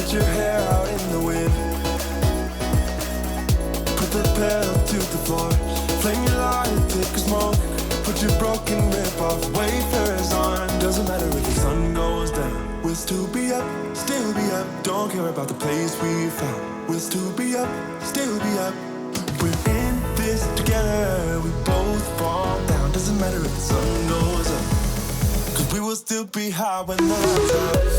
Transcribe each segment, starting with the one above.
let your hair out in the wind. Put the pedal to the floor, flame your lighter, take a smoke. Put your broken rib off, wafers on. Doesn't matter if the sun goes down, we'll still be up, still be up. Don't care about the place we found, we'll still be up, still be up. We're in this together, we both fall down. Doesn't matter if the sun goes up, 'cause we will still be high when the lights out.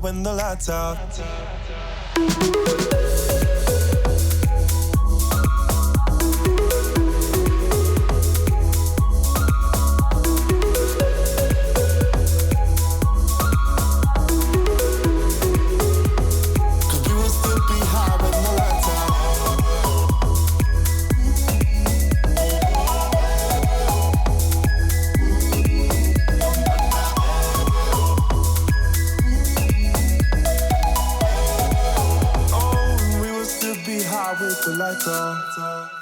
When the lights out. With the lights off.